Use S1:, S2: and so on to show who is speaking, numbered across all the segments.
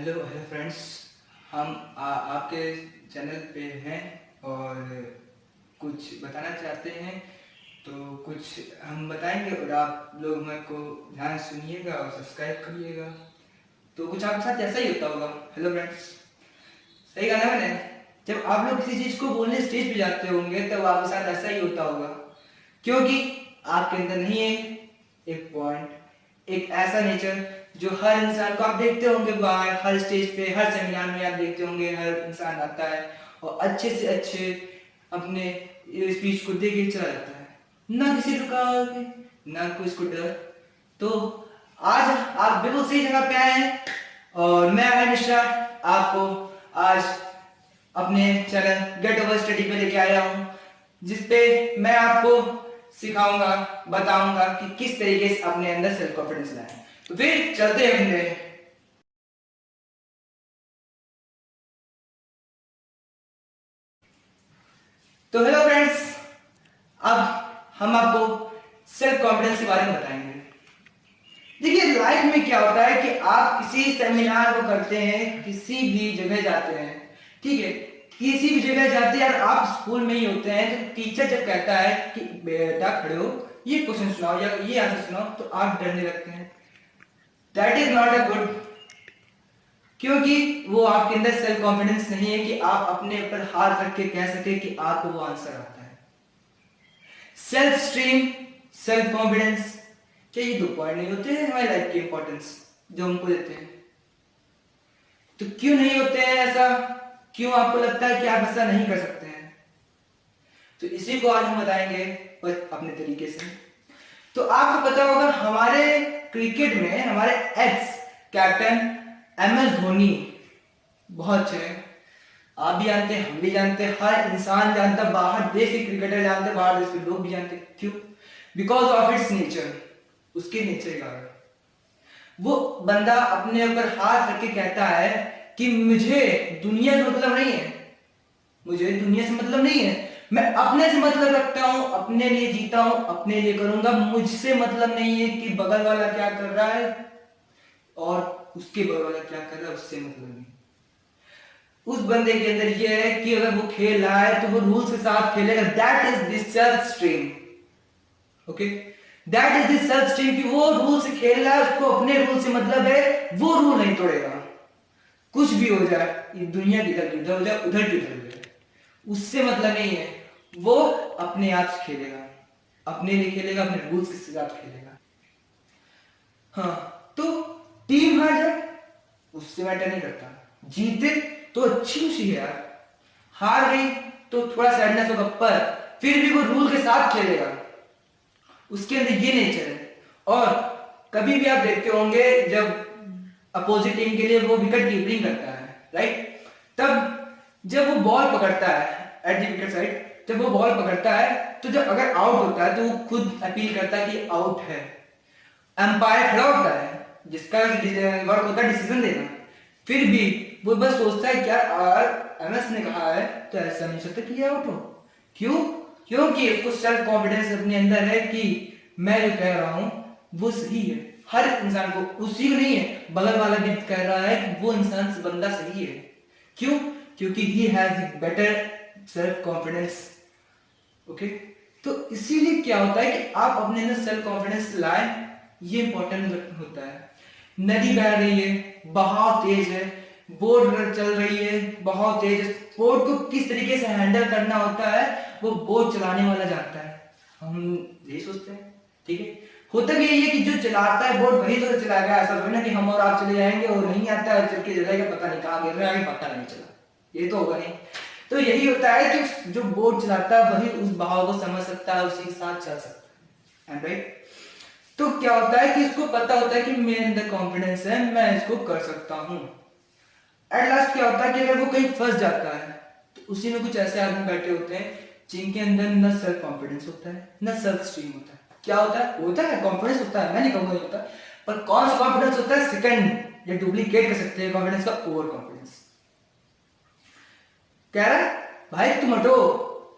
S1: Hello hello friends. हम आपके channel पे हैं और कुछ बताना चाहते हैं, तो कुछ हम बताएंगे और आप लोग मेरे को ध्यान सुनिएगा और सब्सक्राइब करिएगा। तो कुछ आपके साथ ऐसा ही होता होगा। हेलो फ्रेंड्स, सही कहा ना मैंने? जब आप लोग किसी चीज़ को बोलने स्टेज पे जाते होंगे तब आपके साथ ऐसा ही होता होगा, क्योंकि आपके अंदर नहीं है एक पॉइंट, एक ऐसा नेचर जो हर इंसान को आप देखते होंगे बाहर, हर स्टेज पे, हर सेमिनार में आप देखते होंगे हर इंसान आता है और अच्छे से अच्छे अपने स्पीच को दे के चला जाता है, ना किसी रुका ना कोई इसको डर। तो आज आप बिल्कुल सही जगह पे आए हैं और मैं हमेशा आपको आज अपने चैनल गेट ओवर स्टडी पे लेके आया हूँ, जिसपे मैं आपको सिखाऊंगा, बताऊंगा कि किस तरीके से अपने अंदर सेल्फ कॉन्फिडेंस लाएं। तो फिर चलते हैं। तो हेलो फ्रेंड्स, अब हम आपको सेल्फ कॉन्फिडेंस के बारे में बताएंगे। देखिए, लाइफ में क्या होता है कि आप किसी सेमिनार को करते हैं, किसी भी जगह जाते हैं, ठीक है, किसी भी जगह जाते हैं और आप स्कूल में ही होते हैं, तो टीचर जब कहता है कि बेटा खड़े हो, ये क्वेश्चन सुनाओ या ये आंसर सुनाओ, तो आप डरने लगते हैं। That is not a good, क्योंकि वो आपके अंदर सेल्फ कॉन्फिडेंस नहीं है कि आप अपने ऊपर हाथ रख के कह सके कि आपको वो आंसर आता है। सेल्फ स्ट्रीम, सेल्फ कॉन्फिडेंस, क्या ये दो पॉइंट नहीं होते हैं हमारी लाइफ की इंपॉर्टेंस जो हमको देते हैं? तो क्यों नहीं होते हैं ऐसा? क्यों आपको लगता है कि आप ऐसा नहीं कर सकते हैं? तो इसी को आज हम बताएंगे बस अपने तरीके से। तो आपको पता होगा हमारे क्रिकेट में हमारे एक्स कैप्टन MS धोनी बहुत अच्छे हैं। आप भी जानते हैं, हम भी जानते हैं, हर इंसान जानता, बाहर देश के क्रिकेटर जानते, बाहर देश के लोग भी जानते। क्यों? बिकॉज ऑफ इट्स नेचर, उसके नेचर के कारण। वो बंदा अपने ऊपर हाथ रख के कहता है कि मुझे दुनिया से मतलब नहीं है, मुझे दुनिया से मतलब नहीं है, मैं अपने से मतलब रखता हूं, अपने लिए जीता हूं, अपने लिए करूंगा, मुझसे मतलब नहीं है कि बगल वाला क्या कर रहा है और उसके बगल वाला क्या कर रहा है, उससे मतलब नहीं। उस बंदे के अंदर ये है कि अगर वो खेल रहा है तो वो रूल्स के साथ खेलेगा। That is the self stream. Okay, that is the self stream कि वो रूल से खेल रहा है, उसको अपने रूल से मतलब है, वो रूल नहीं तोड़ेगा। कुछ भी हो जाए, ये दुनिया किधर की उधर हो जाए, उधर की उधर हो जाए, उससे मतलब नहीं है। वो अपने आप से खेलेगा, अपने लिए खेलेगा, अपने रूल्स के साथ खेलेगा। हाँ, तो टीम हार जाए उससे मैटर नहीं करता, जीते तो अच्छी खुशी है यार, हार गई तो थोड़ा सैडनेस होगा, पर फिर भी वो रूल के साथ खेलेगा, उसके अंदर ये नेचर है। और कभी भी आप देखते होंगे जब अपोजिट टीम के लिए वो विकेट कीपिंग करता है, राइट, तब जब वो बॉल पकड़ता है एट द विकेट साइड, जब वो बॉल पकड़ता है तो जब अगर आउट होता है तो वो खुद अपील करता है कि आउट है। एम्पायर खड़ा होता है जिसका वर्क होता है डिसीजन देना, फिर भी वो बस सोचता है क्या MS ने कहा है तो ऐसा नहीं सकता कि आउट हो। क्यों? क्योंकि उसको सेल्फ कॉन्फिडेंस अपने अंदर है कि मैं जो कह रहा हूं वो सही है। हर इंसान को, उसी को नहीं है, बगल वाला भी कह रहा है कि वो इंसान बंदा सही है। क्यों? क्योंकि he has better self confidence. Okay, तो इसीलिए क्या होता है कि आप अपने अंदर सेल्फ कॉन्फिडेंस लाएं, ये इंपॉर्टेंट होता है। नदी बह रही है, बहाव तेज है, बोट चल रही है, बहुत तेज है, बोट को किस तरीके से हैंडल करना होता है वो बोट चलाने वाला जानता है। हम यही सोचते हैं, ठीक है, होता भी यही है कि जो चलाता है बोट वही तो चलाएगा। ऐसा थोड़ी ना कि हम और आप चले जाएंगे और नहीं आता है, चल के जगह पता नहीं कहाँ गिर रहा है, पता नहीं चला, ये तो होगा नहीं। तो यही होता है कि जो बोट चलाता है वही उस बहाव को समझ सकता है, उसी के साथ चल सकता है, राइट। तो क्या होता है कि इसको पता होता है कि मेरे अंदर कॉन्फिडेंस है, मैं इसको कर सकता हूं। एट लास्ट क्या होता है कि अगर वो कहीं फंस जाता है तो उसी में कुछ ऐसे आदमी बैठे होते हैं जिनके अंदर न सेल्फ कॉन्फिडेंस होता है न सेल्फ स्टीम होता है। क्या होता है? होता है कॉन्फिडेंस होता है, मैं नहीं कहूंगा होता, पर कौन सा कॉन्फिडेंस होता है? सेकंड या डुप्लीकेट कर सकते हैं कॉन्फिडेंस का, ओवर कॉन्फिडेंस। कह रहा है भाई तुम हटो,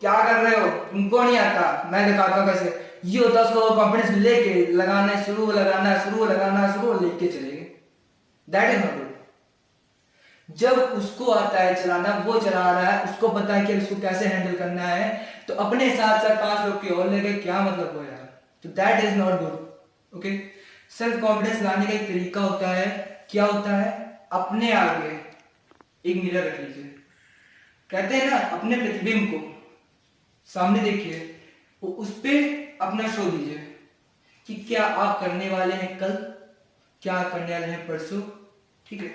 S1: क्या कर रहे हो, तुमको नहीं आता, मैं दिखाता हूं कैसे। ये होता है उसको कॉन्फिडेंस लेके लगाना शुरू, लगाना शुरू, लगाना शुरू, लेके चलेंगे। That is not good. जब उसको आता है चलाना, वो चला रहा है, उसको पता है कि उसको कैसे हैंडल करना है, तो अपने साथ साथ 5 लोग की और लेके क्या मतलब हो यार। तो that is not good. Okay, self confidence लाने का एक तरीका होता है, क्या होता है, अपने आगे एक मिरर रख लीजिए। कहते हैं ना, अपने प्रतिबिंब को सामने देखिए, वो उस पे अपना शो दीजिए कि क्या आप करने वाले हैं कल, क्या आप करने वाले हैं परसों। ठीक है,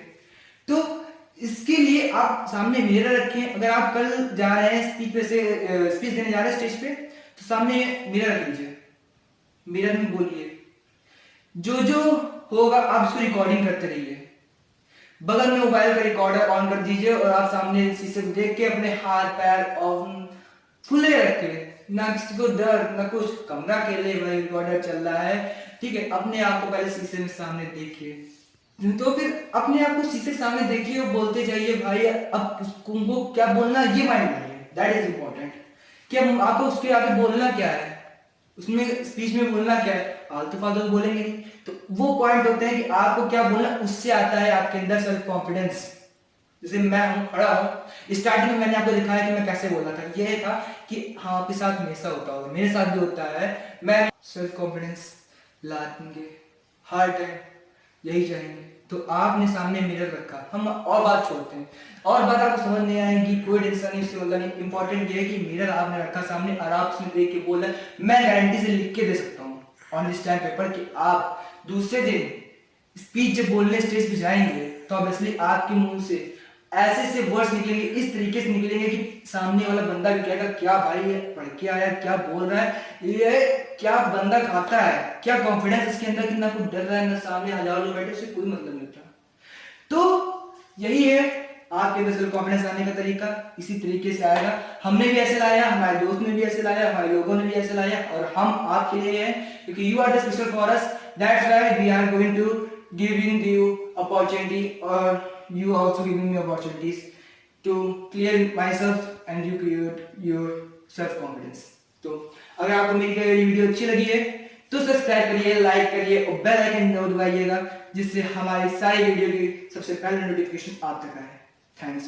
S1: तो इसके लिए आप सामने मिरर रखें। अगर आप कल जा रहे हैं स्पीच पे से स्पीच देने जा रहे हैं स्टेज पे, तो सामने मिरर रख लीजिए, मिरर में बोलिए, जो जो होगा आप उसको रिकॉर्डिंग करते रहिए। बगल में मोबाइल का रिकॉर्डर ऑन कर दीजिए और आप सामने शीशे को देख के अपने हाथ पैर और खुले रखे, ना किसी को डर ना कुछ, कमरा के लिए भाई रिकॉर्डर चल रहा है। ठीक है, अपने आप को पहले शीशे में सामने देखिए, तो फिर अपने आप को शीशे के सामने देखिए और बोलते जाइए भाई अब तुमको क्या बोलना ये माइंड लाइए, दैट इज इंपॉर्टेंट। कि अब आपको उसके आगे बोलना क्या है, उसमें स्पीच में बोलना क्या है, आलतू फालतू बोलेंगे नहीं। तो वो पॉइंट होते हैं कि आपको क्या बोलना, उससे आता है आपके अंदर सेल्फ कॉन्फिडेंस। जैसे मैं हूँ, खड़ा हूँ, स्टार्टिंग में मैंने आपको दिखाया कि मैं कैसे बोला था, ये था कि हाँ आपके साथ हमेशा होता होगा, मेरे साथ भी होता है। मैं सेल्फ कॉन्फिडेंस लाएंगे हर टाइम, यही चाहेंगे। तो आपने सामने मिरर रखा, हम और बात छोड़ते हैं, और बात आपको समझ नहीं आएगी, कोई टेंशन नहीं, उससे मतलब नहीं। इंपॉर्टेंट ये है कि मिरर आपने रखा सामने और आप उसमें देख के बोल रहे हैं। मैं गारंटी से लिख के दे सकता हूँ ऑन दिस टाइम पेपर कि आप दूसरे दिन स्पीच जब बोलने स्टेज पे जाएंगे तो ऑब्वियसली आपके मुंह से ऐसे से वर्ड्स निकलेंगे, इस तरीके से निकलेंगे कि सामने वाला बंदा भी कहेगा क्या भाई ये पढ़ के आया, क्या बोल रहा है, ये क्या बंदा खाता है, क्या कॉन्फिडेंस इसके अंदर, कितना कुछ डर रहा है ना, सामने हजारों लोग बैठे, उससे कोई मतलब नहीं था। तो यही है आपके अंदर सेल्फ कॉन्फिडेंस आने का तरीका, इसी तरीके से आएगा। हमने भी ऐसे लाया, हमारे दोस्त ने भी ऐसे लाया, हमारे लोगों ने भी ऐसे लाया, और हम आपके लिए हैं क्योंकि you are the special for us. That's why we are going to giving you opportunity, और you also giving me opportunities to clear myself and you create your self confidence। तो अगर आपको मेरी वीडियो अच्छी लगी है तो सब्सक्राइब करिए, लाइक करिए और बेल आइकन दबाइएगा, जिससे हमारी सारी वीडियो की सबसे पहले नोटिफिकेशन आप तक आए। थैंक्स।